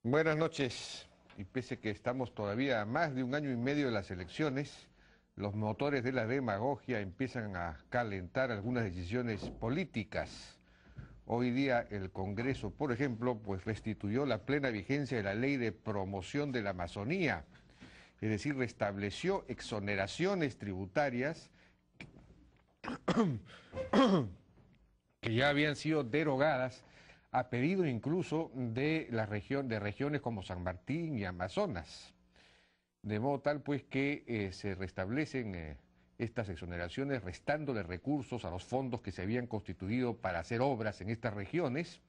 Buenas noches. Y pese que estamos todavía a más de un año y medio de las elecciones, los motores de la demagogia empiezan a calentar algunas decisiones políticas. Hoy día el Congreso, por ejemplo, pues restituyó la plena vigencia de la Ley de Promoción de la Amazonía, es decir, restableció exoneraciones tributarias que ya habían sido derogadas a pedido incluso de de regiones como San Martín y Amazonas. De modo tal pues que se restablecen estas exoneraciones restándole recursos a los fondos que se habían constituido para hacer obras en estas regiones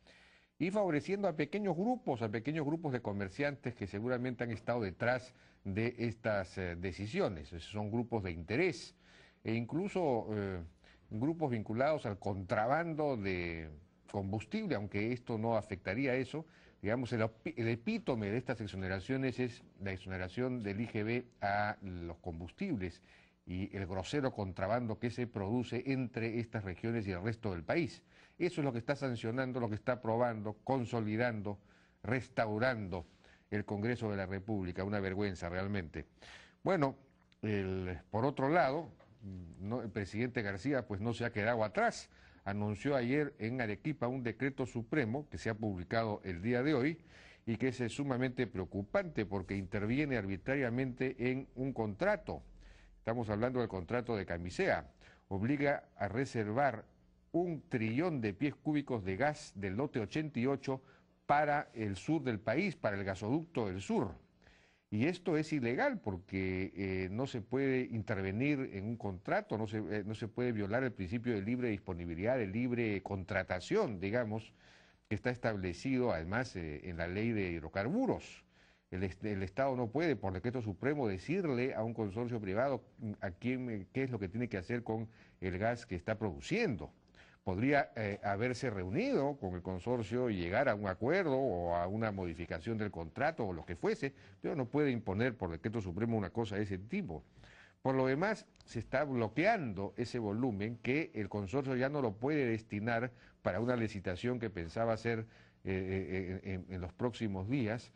y favoreciendo a pequeños grupos de comerciantes que seguramente han estado detrás de estas decisiones. Esos son grupos de interés e incluso grupos vinculados al contrabando de combustible, aunque esto no afectaría a eso. Digamos, el epítome de estas exoneraciones es la exoneración del IGB a los combustibles y el grosero contrabando que se produce entre estas regiones y el resto del país. Eso es lo que está sancionando, lo que está aprobando, consolidando, restaurando el Congreso de la República. Una vergüenza realmente. Bueno, por otro lado, el presidente García pues no se ha quedado atrás. Anunció ayer en Arequipa un decreto supremo que se ha publicado el día de hoy y que es sumamente preocupante porque interviene arbitrariamente en un contrato. Estamos hablando del contrato de Camisea. Obliga a reservar 1.000.000.000 de pies cúbicos de gas del lote 88 para el sur del país, para el gasoducto del sur. Y esto es ilegal porque no se puede intervenir en un contrato, no se puede violar el principio de libre disponibilidad, de libre contratación, digamos, que está establecido además en la ley de hidrocarburos. El Estado no puede, por decreto supremo, decirle a un consorcio privado qué es lo que tiene que hacer con el gas que está produciendo. Podría haberse reunido con el consorcio y llegar a un acuerdo o a una modificación del contrato o lo que fuese, pero no puede imponer por decreto supremo una cosa de ese tipo. Por lo demás, se está bloqueando ese volumen que el consorcio ya no lo puede destinar para una licitación que pensaba hacer en los próximos días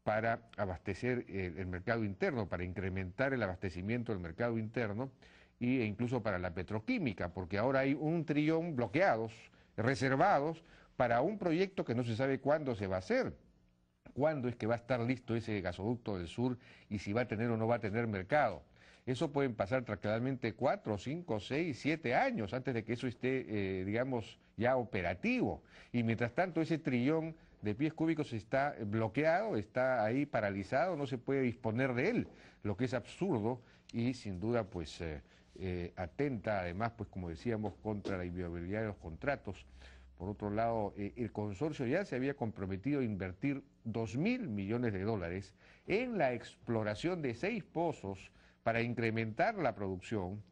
para abastecer el mercado interno, para incrementar el abastecimiento del mercado interno e incluso para la petroquímica, porque ahora hay 1.000.000.000 bloqueados, reservados, para un proyecto que no se sabe cuándo se va a hacer. ¿Cuándo es que va a estar listo ese gasoducto del sur y si va a tener o no va a tener mercado? Eso pueden pasar tranquilamente 4, 5, 6, 7 años antes de que eso esté, digamos, ya operativo. Y mientras tanto ese 1.000.000.000 de pies cúbicos está bloqueado, está ahí paralizado, no se puede disponer de él, lo que es absurdo y sin duda pues atenta además, pues como decíamos, contra la inviolabilidad de los contratos. Por otro lado, el consorcio ya se había comprometido a invertir 2.000.000.000 de dólares en la exploración de 6 pozos para incrementar la producción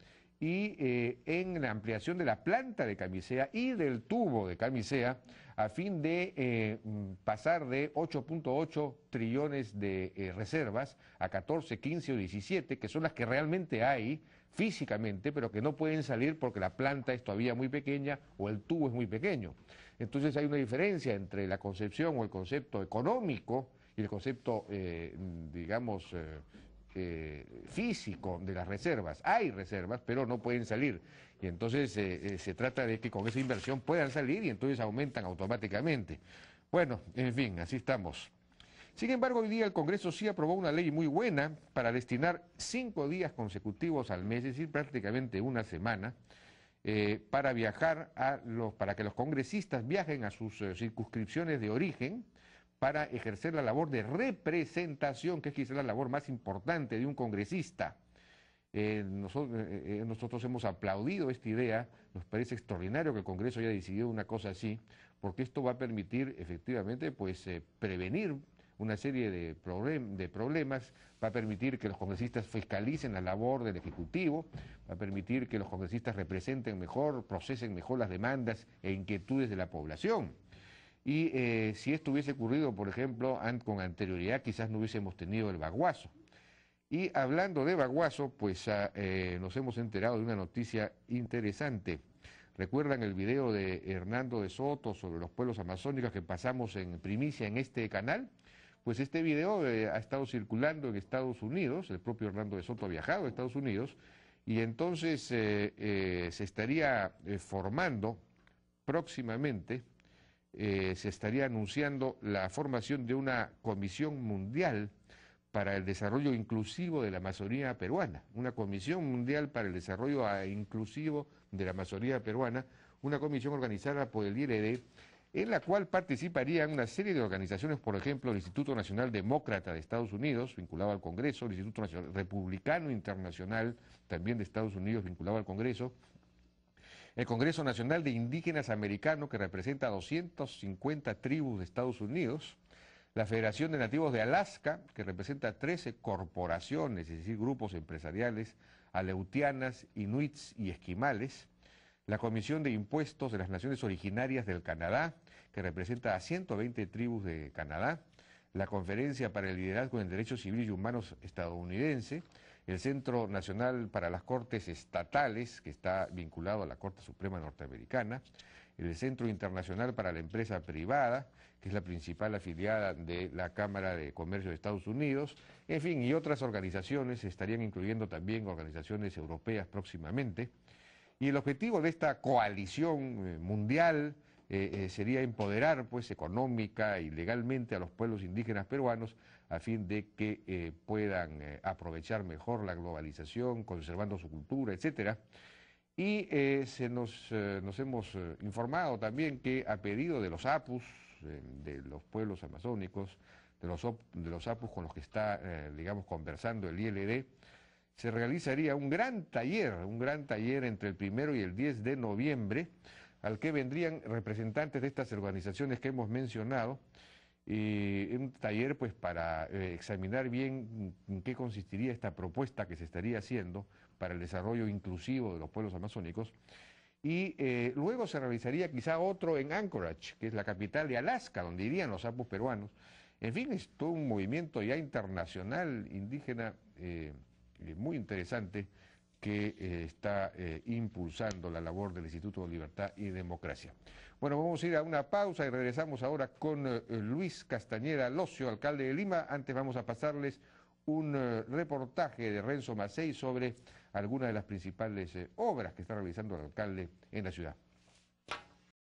y en la ampliación de la planta de Camisea y del tubo de Camisea a fin de pasar de 8.8 trillones de reservas a 14, 15 o 17, que son las que realmente hay físicamente, pero que no pueden salir porque la planta es todavía muy pequeña o el tubo es muy pequeño. Entonces hay una diferencia entre la concepción o el concepto económico y el concepto, digamos, físico de las reservas. Hay reservas, pero no pueden salir. Y entonces se trata de que con esa inversión puedan salir y entonces aumentan automáticamente. Bueno, en fin, así estamos. Sin embargo, hoy día el Congreso sí aprobó una ley muy buena para destinar 5 días consecutivos al mes, es decir, prácticamente una semana, para viajar para que los congresistas viajen a sus circunscripciones de origen, para ejercer la labor de representación, que es quizás la labor más importante de un congresista. Nosotros hemos aplaudido esta idea, nos parece extraordinario que el Congreso haya decidido una cosa así, porque esto va a permitir efectivamente pues, prevenir una serie de problemas, va a permitir que los congresistas fiscalicen la labor del Ejecutivo, va a permitir que los congresistas representen mejor, procesen mejor las demandas e inquietudes de la población. Y si esto hubiese ocurrido, por ejemplo, con anterioridad, quizás no hubiésemos tenido el baguazo. Y hablando de baguazo, pues nos hemos enterado de una noticia interesante. ¿Recuerdan el video de Hernando de Soto sobre los pueblos amazónicos que pasamos en primicia en este canal? pues este video ha estado circulando en Estados Unidos, el propio Hernando de Soto ha viajado a Estados Unidos, y entonces se estaría formando próximamente, se estaría anunciando la formación de una comisión mundial para el desarrollo inclusivo de la Amazonía peruana, una comisión mundial para el desarrollo inclusivo de la Amazonía peruana, una comisión organizada por el ILD, en la cual participarían una serie de organizaciones, por ejemplo, el Instituto Nacional Demócrata de Estados Unidos, vinculado al Congreso, el Instituto Nacional Republicano Internacional, también de Estados Unidos, vinculado al Congreso, el Congreso Nacional de Indígenas Americanos, que representa a 250 tribus de Estados Unidos, la Federación de Nativos de Alaska, que representa a 13 corporaciones, es decir, grupos empresariales, aleutianas, inuits y esquimales, la Comisión de Impuestos de las Naciones Originarias del Canadá, que representa a 120 tribus de Canadá, la Conferencia para el Liderazgo en Derechos Civiles y Humanos estadounidense, el Centro Nacional para las Cortes Estatales, que está vinculado a la Corte Suprema Norteamericana, el Centro Internacional para la Empresa Privada, que es la principal afiliada de la Cámara de Comercio de Estados Unidos, en fin, y otras organizaciones, estarían incluyendo también organizaciones europeas próximamente. Y el objetivo de esta coalición mundial sería empoderar, pues, económica y legalmente a los pueblos indígenas peruanos a fin de que puedan aprovechar mejor la globalización, conservando su cultura, etcétera. Y nos hemos informado también que a pedido de los apus, de los pueblos amazónicos, de los apus con los que está, digamos, conversando el ILD, se realizaría un gran taller entre el 1 y el 10 de noviembre, al que vendrían representantes de estas organizaciones que hemos mencionado, y un taller pues para examinar bien en qué consistiría esta propuesta que se estaría haciendo para el desarrollo inclusivo de los pueblos amazónicos, y luego se realizaría quizá otro en Anchorage, que es la capital de Alaska, donde irían los apus peruanos. En fin, es todo un movimiento ya internacional indígena muy interesante que está impulsando la labor del Instituto de Libertad y Democracia. Bueno, vamos a ir a una pausa y regresamos ahora con Luis Castañeda Locio, alcalde de Lima. Antes vamos a pasarles un reportaje de Renzo Macei sobre algunas de las principales obras que está realizando el alcalde en la ciudad.